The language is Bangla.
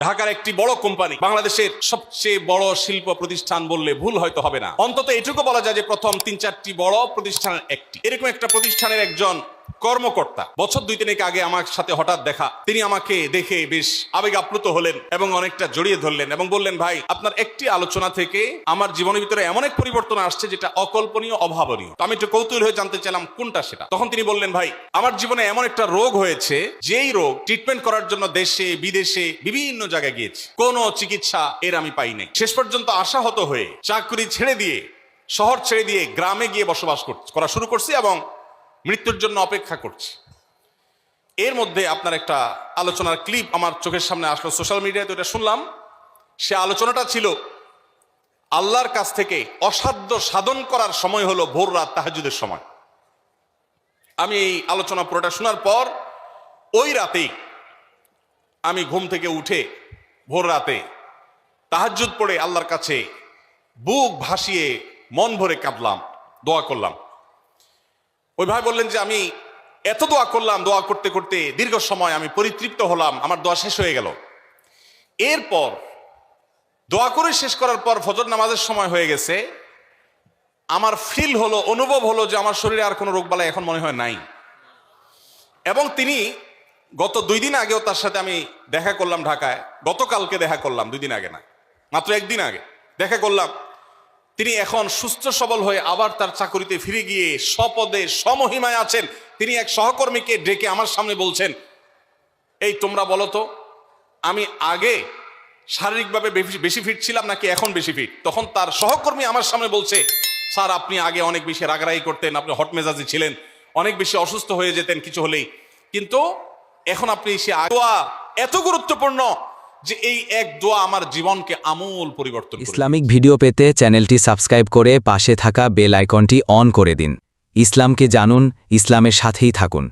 ঢাকার একটি বড় কোম্পানি, বাংলাদেশের সবচেয়ে বড় শিল্প প্রতিষ্ঠান বললে ভুল হয়তো হবে না, অন্তত এটুকু বলা যায় যে প্রথম ৩-৪টি বড় প্রতিষ্ঠানের একটি। এরকম একটা প্রতিষ্ঠানের একজন কর্মকর্তা বছর ২-৩ আগে আমার সাথে হঠাৎ দেখা। তিনি আমাকে দেখে বেশ আবেগ আপ্লুত হলেন এবং অনেকটা জড়িয়ে ধরলেন এবং বললেন, ভাই, আপনার একটি আলোচনা থেকে আমার জীবনের ভিতরে এমন এক পরিবর্তন আসছে যেটা অকল্পনীয়, অভাবনীয়। তো আমি একটু কৌতূহল হয়ে জানতে চাইলাম কোনটা সেটা। তখন তিনি বললেন, ভাই, আমার জীবনে এমন একটা রোগ হয়েছে, যেই রোগ ট্রিটমেন্ট করার জন্য দেশে বিদেশে বিভিন্ন জায়গায় গিয়েছি, কোনো চিকিৎসা এর আমি পাই নাই। শেষ পর্যন্ত আশাহত হয়ে চাকরি ছেড়ে দিয়ে, শহর ছেড়ে দিয়ে গ্রামে গিয়ে বসবাস করা শুরু করছি এবং মৃত্যুর জন্য অপেক্ষা করছি। এর মধ্যে আপনার একটা আলোচনার ক্লিপ আমার চোখের সামনে আসলো, সোশ্যাল মিডিয়াতে ওটা শুনলাম। সে আলোচনাটা ছিল, আল্লাহর কাছ থেকে অসাধ্য সাধন করার সময় হলো ভোর রাত, তাহাজ্জুদের সময়। আমি এই আলোচনা পুরোটা শোনার পর ওই রাতেই আমি ঘুম থেকে উঠে ভোর রাতে তাহাজ্জুদ পড়ে আল্লাহর কাছে বুক ভাসিয়ে মন ভরে কাঁদলাম, দোয়া করলাম। ওই ভাই বললেন যে আমি এত দোয়া করলাম, দোয়া করতে করতে দীর্ঘ সময় আমি পরিতৃপ্ত হলাম, আমার দোয়া শেষ হয়ে গেল। এরপর দোয়া করে শেষ করার পর ফজর নামাজের সময় হয়ে গেছে। আমার ফিল হলো, অনুভব হলো যে আমার শরীরে আর কোনো রোগবালাই এখন মনে হয় নাই। এবং তিনি গত 2 দিন আগেও তার সাথে আমি দেখা করলাম ঢাকায়, গতকালকে দেখা করলাম, 2 দিন আগে না, মাত্র 1 দিন আগে দেখা করলাম। তিনি এখন সুস্থ সবল হয়ে আবার তার চাকরিতে ফিরে গিয়ে স্বপদে সমহিমায় আছেন। তিনি এক সহকর্মীকে ডেকে আমার সামনে বলছেন, এই তোমরা বলো তো, আমি আগে শারীরিকভাবে বেশি ফিট ছিলাম নাকি এখন বেশি ফিট? তখন তার সহকর্মী আমার সামনে বলছে, স্যার, আপনি আগে অনেক বেশি রাগারাগি করতেন, আপনি হট মেজাজি ছিলেন, অনেক বেশি অসুস্থ হয়ে যেতেন কিছু হলেই, কিন্তু এখন আপনি সে দোয়া এত গুরুত্বপূর্ণ যে এই এক দোয়া আমার জীবনকে আমূল পরিবর্তন করে। ইসলামিক ভিডিও পেতে চ্যানেলটি সাবস্ক্রাইব করে পাশে থাকা বেল আইকনটি অন করে দিন। ইসলামকে জানুন, ইসলামের সাথেই থাকুন।